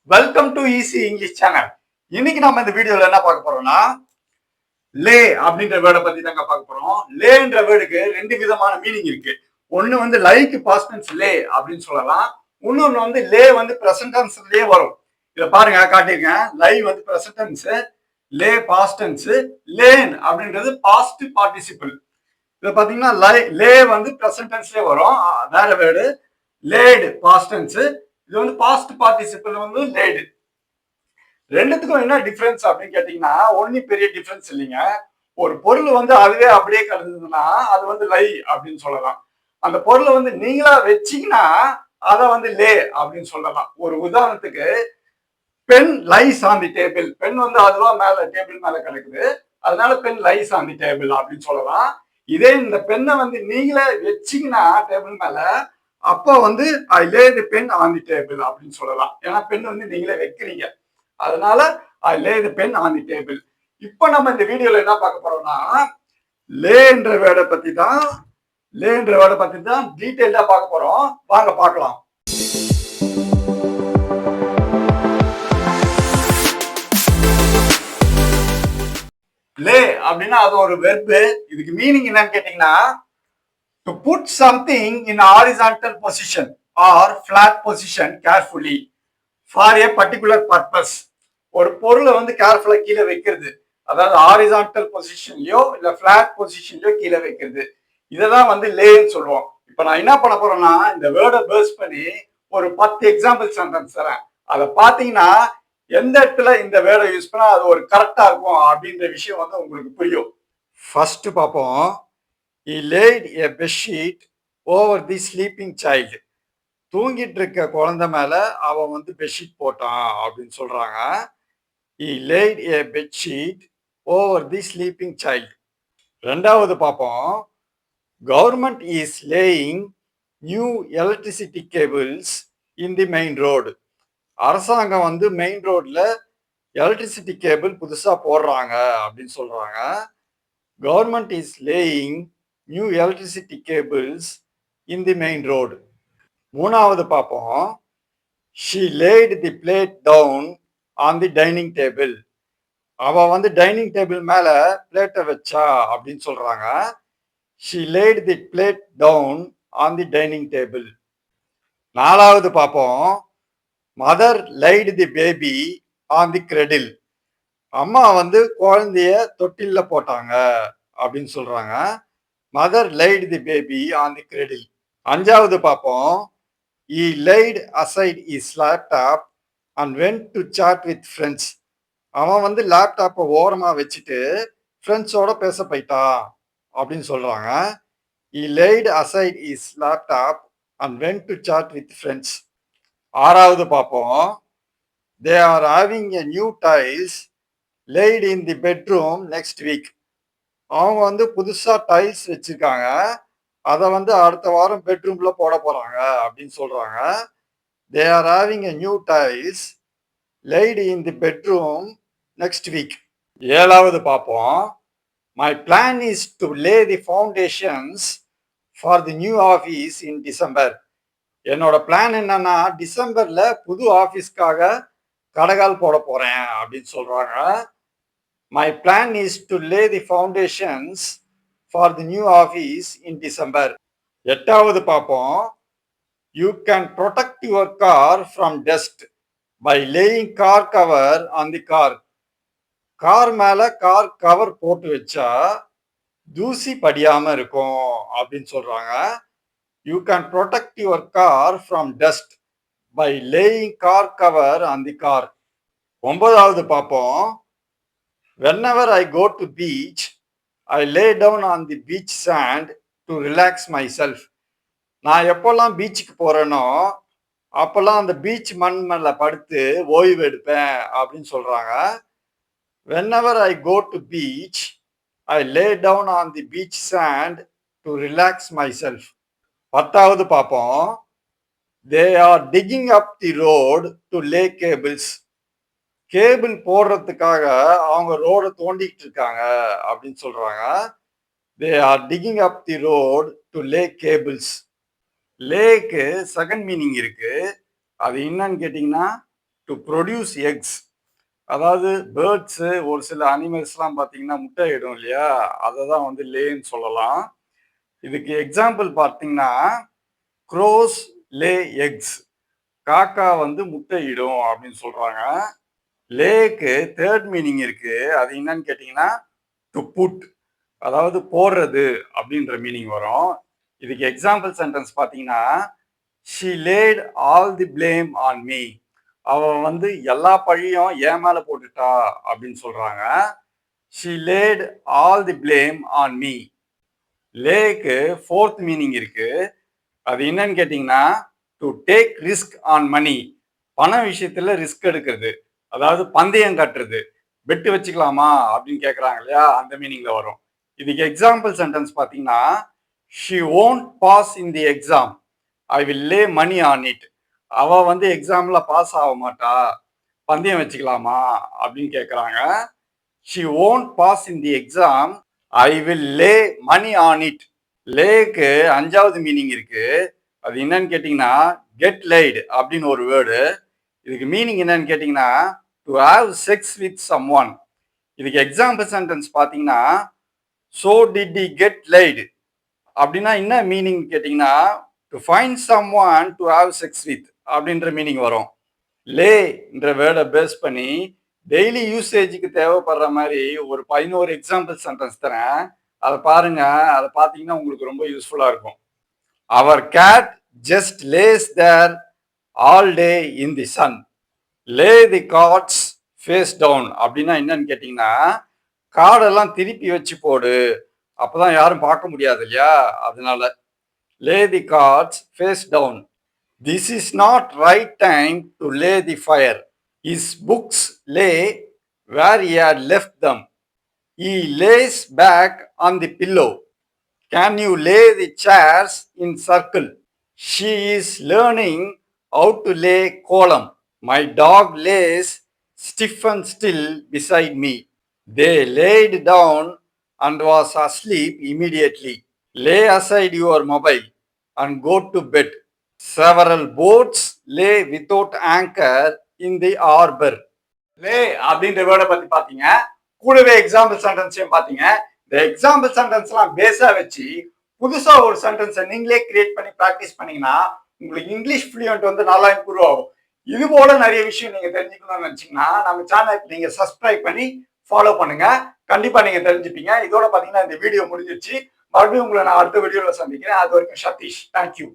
Welcome to easy English channel. இன்னைக்கு நம்ம இந்த வீடியோல என்ன பார்க்க போறோம்னா லே அப்படின்ற வேர்டை பத்தி தாங்க பார்க்க போறோம். லேன்ற வேர்டுக்கு ரெண்டு விதமான மீனிங் இருக்கு. ஒன்னு வந்து லைக் பாஸ்ட் டென்ஸ் லே அப்படின்னு சொல்லலாம். இன்னொன்னு வந்து லே வந்து பிரசன்ட் டென்ஸ்லயே வரும். இத பாருங்க காட்டிருக்கேன். லை வந்து பிரசன்ட் டென்ஸ், லே பாஸ்ட் டென்ஸ், லேன் அப்படின்றது பாஸ்ட் பார்ட்டிசிபிள். இத பாத்தீங்கன்னா லே வந்து பிரசன்ட் டென்ஸ்லயே வரும். வேற வேர்டு லேடு பாஸ்ட் டென்ஸ். இது வந்து பாஸ்ட் பார்ட்டிசிபிள் வந்து லேடு. ரெண்டுத்துக்கும் என்ன டிஃபரன்ஸ் அப்படின்னு கேட்டீங்கன்னா ஒன்னும் பெரிய டிஃபரன்ஸ் இல்லைங்க. ஒரு பொருள் வந்து அதுவே அப்படியே கிடந்ததுன்னா அது வந்து லை அப்படின்னு சொல்லலாம். அந்த பொருளை வந்து நீங்களா வச்சீங்கன்னா அதை வந்து லே அப்படின்னு சொல்லலாம். ஒரு உதாரணத்துக்கு pen lies on the table. Pen வந்து அதுவா மேல டேபிள் மேல கிடக்குது, அதனால pen lies on the table அப்படின்னு சொல்லலாம். இதே இந்த பெண்ணை வந்து நீங்களே வச்சீங்கன்னா டேபிள் மேல, அப்போ வந்து I lay the pen on the table அப்படின்னு சொல்லலாம். ஏன்னா பென் வந்து நீங்களே வைக்கிறீங்க, அதனால I lay the pen on the table. இப்போ நம்ம இந்த வீடியோல என்ன பார்க்க போறோம்னா லேன்ற வேர்டை பத்தி தான் டீடைல்டா பார்க்க போறோம். வாங்க பார்க்கலாம். லே அப்படின்னா அது ஒரு வெர்பு. இதுக்கு மீனிங் என்னன்னு கேட்டீங்கன்னா to put something in horizontal position or flat position carefully for a particular purpose. ஒரு பொருளை வந்து கேர்ஃபுல்லா கீழே வைக்கிறது, அதாவது ஹாரிசான்டல் பொசிஷன்லயோ இல்ல பிளாட் பொசிஷன்லயோ கீழே வைக்கிறது. இததான் வந்து லேன்னு சொல்லுவோம். இப்ப நான் என்ன பண்ண போறேன்னா இந்த வேர்டை பேஸ் பண்ணி ஒரு 10 எக்ஸாம்பிள் சென்டென்ஸ் தரேன். அதை பாத்தீங்கன்னா எந்த இடத்துல இந்த வேர்டை யூஸ் பண்ணா அது ஒரு கரெக்டா இருக்கும் அப்படின்ற விஷயம் வந்து உங்களுக்கு புரியும். ஃபர்ஸ்ட் பார்ப்போம். He laid a bedsheet over the sleeping child. தூங்கிட்டு இருக்க குழந்தை மேல அவன் வந்து பெட்ஷீட் போட்டான் அப்படின்னு சொல்றாங்க. He laid a bedsheet over the sleeping child. ரெண்டாவது பார்ப்போம். Government is laying new electricity cables in the main road. அரசாங்கம் வந்து மெயின் ரோட்ல எலக்ட்ரிசிட்டி கேபிள் புதுசா போடுறாங்க அப்படின்னு சொல்றாங்க. Government is laying new electricity cables in the main road. மூணாவது பார்ப்போம். She laid the plate down on the dining table. அவ வந்து டைனிங் டேபிள் மேல பிளேட்டை வச்சா அப்படின்னு சொல்றாங்க. She laid the plate down on the dining table. நாலாவது பார்ப்போம். Mother laid the baby on the cradle. அம்மா வந்து குழந்தைய தொட்டில்ல போட்டாங்க அப்படின்னு சொல்றாங்க. Mother laid the baby on the cradle. அஞ்சாவது பார்ப்போம். He laid aside his laptop and went to chat with friends. அவன் வந்து லேப்டாப்பை ஓரமா வச்சுட்டு ஃப்ரெண்ட்ஸோட பேச போயிட்டான் அப்படின்னு சொல்றாங்க. He laid aside his laptop and went to chat with friends. ஆறாவது பார்ப்போம். They are having a new tiles laid in the bedroom next week. அவங்க வந்து புதுசா டைல்ஸ் வச்சிருக்காங்க, அதை வந்து அடுத்த வாரம் பெட்ரூம்ல போட போறாங்க அப்படின்னு சொல்றாங்க. They are having a new tiles laid in the bedroom next week. ஏழாவது பார்ப்போம். My plan is to lay the foundations for the new office in December. என்னோட பிளான் என்னன்னா டிசம்பர்ல புது ஆபீஸ்க்காக கடகால் போட போறேன் அப்படின்னு சொல்றாங்க. My plan is to lay the foundations for the new office in December. எட்டாவது பார்ப்போம். You can protect your car from dust by laying car cover on the car. Car மேல கார் கவர் போட்டு வச்சா தூசி படியாம இருக்கும் அப்படின்னு சொல்றாங்க. You can protect your car from dust by laying car cover on the car. ஒன்பதாவது பார்ப்போம். Whenever I go to beach, I lay down on the beach sand to relax myself. நான் எப்போல்லாம் பீச்சுக்கு போறேனோ அப்பெல்லாம் அந்த பீச் மண் மேல படுத்து ஓய்வு எடுப்பேன் அப்படின்னு சொல்றாங்க. Whenever I go to beach, I lay down on the beach sand to relax myself. பத்தாவது பார்ப்போம். They are digging up the road to lay cables. Cable போடுறதுக்காக அவங்க ரோட தோண்டிட்டு இருக்காங்க அப்படின்னு சொல்றாங்க. They are digging up the road to lay cables. லேக்கு second meaning இருக்கு. அது என்னன்னு கேட்டீங்கன்னா டு ப்ரொடியூஸ் எக்ஸ். அதாவது பேர்ட்ஸு ஒரு சில அனிமல்ஸ்லாம் பார்த்தீங்கன்னா முட்டை இடும் இல்லையா, அதை தான் வந்து லேன்னு சொல்லலாம். இதுக்கு எக்ஸாம்பிள் பார்த்தீங்கன்னா க்ரோஸ் லே எக்ஸ், காக்கா வந்து முட்டை இடும் அப்படின்னு சொல்றாங்க. லேக்கு தேர்ட் மீனிங் இருக்கு. அது என்னன்னு கேட்டீங்கன்னா டு புட், அதாவது போடுறது அப்படின்ற மீனிங் வரும். இதுக்கு எக்ஸாம்பிள் சென்டென்ஸ் பார்த்தீங்கன்னா she laid all the blame on me, அவ வந்து எல்லா பழியும் என் மேல போட்டுட்டா அப்படின்னு சொல்றாங்க. She laid all the blame on me. லேக்கு ஃபோர்த் மீனிங் இருக்கு. அது என்னன்னு கேட்டீங்கன்னா to take risk on money, பண விஷயத்துல ரிஸ்க் எடுக்கிறது, அதாவது பந்தயம் கட்டுறது, பெட்டு வச்சுக்கலாமா அப்படின்னு கேட்குறாங்க இல்லையா, அந்த மீனிங்ல வரும். இதுக்கு எக்ஸாம்பிள் சென்டென்ஸ் பார்த்தீங்கன்னா she won't pass in the exam, I will lay money on it, அவ வந்து எக்ஸாம்ல பாஸ் ஆக மாட்டா, பந்தயம் வச்சுக்கலாமா அப்படின்னு கேட்குறாங்க. She won't pass in the exam, I will lay money on it. லேக்கு அஞ்சாவது மீனிங் இருக்கு. அது என்னன்னு கேட்டீங்கன்னா கெட் லைடு அப்படின்னு ஒரு வேர்டு. இதுக்கு மீனிங் என்னன்னு கேட்டீங்கன்னா to have sex with someone. இதுக்கு எக்ஸாம்பிள் சென்டென்ஸ் பார்த்தீங்கன்னா சோ டிட் டி கெட் லைடு அப்படின்னா என்ன மீனிங் கேட்டீங்கன்னா to find someone to have sex with அப்படின்ற மீனிங் வரும். லேன்ற வேர்டை பேஸ் பண்ணி டெய்லி யூசேஜுக்கு தேவைப்படுற மாதிரி ஒரு 11 எக்ஸாம்பிள் சென்டென்ஸ் தரேன். அதை பாருங்க. அதை பார்த்தீங்கன்னா உங்களுக்கு ரொம்ப யூஸ்ஃபுல்லாக இருக்கும். அவர் gate just lace there all day in the Sun, Leh the cards face down அப்படின்னா என்னன்னு கேட்டிங்கன்னா கார்டெல்லாம் திருப்பி வச்சு போடு, அப்போதான் யாரும் பார்க்க முடியாது இல்லையா, அதனால lay the cards face down. This is not right time to lay the fire, his books lay where he had left them, he lays back on the pillow, can you lay the chairs in circle, she is learning how to lay column, my dog lays stiff and still beside me, they laid down and was asleep immediately, lay aside your mobile and go to bed, several boats lay without anchor in the harbor. லே அப்படின்ற வேர்டை பத்தி பாத்தீங்க, கூடவே example சென்டென்ஸையும் பாத்தீங்க. இந்த example சென்டென்ஸ்லாம் பேஸா வச்சு புதுசா ஒரு சென்டென்ஸை நீங்களே கிரியேட் பண்ணி ப்ராக்டிஸ் பண்ணீங்கன்னா உங்களுக்கு இங்கிலீஷ் ஃப்ளூயன்ட் வந்து நல்லா இம்ப்ரூவ் ஆகும். இது போல நிறைய விஷயம் நீங்க தெரிஞ்சுக்கணும்னு நினைச்சீங்கன்னா நம்ம சேனலுக்கு நீங்க சப்ஸ்கிரைப் பண்ணி ஃபாலோ பண்ணுங்க. கண்டிப்பா நீங்க தெரிஞ்சுப்பீங்க. இதோட பாத்தீங்கன்னா இந்த வீடியோ முடிஞ்சிருச்சு. மறுபடியும் உங்களை நான் அடுத்த வீடியோல சந்திக்கிறேன். அது வரைக்கும் சதீஷ். தேங்க்யூ.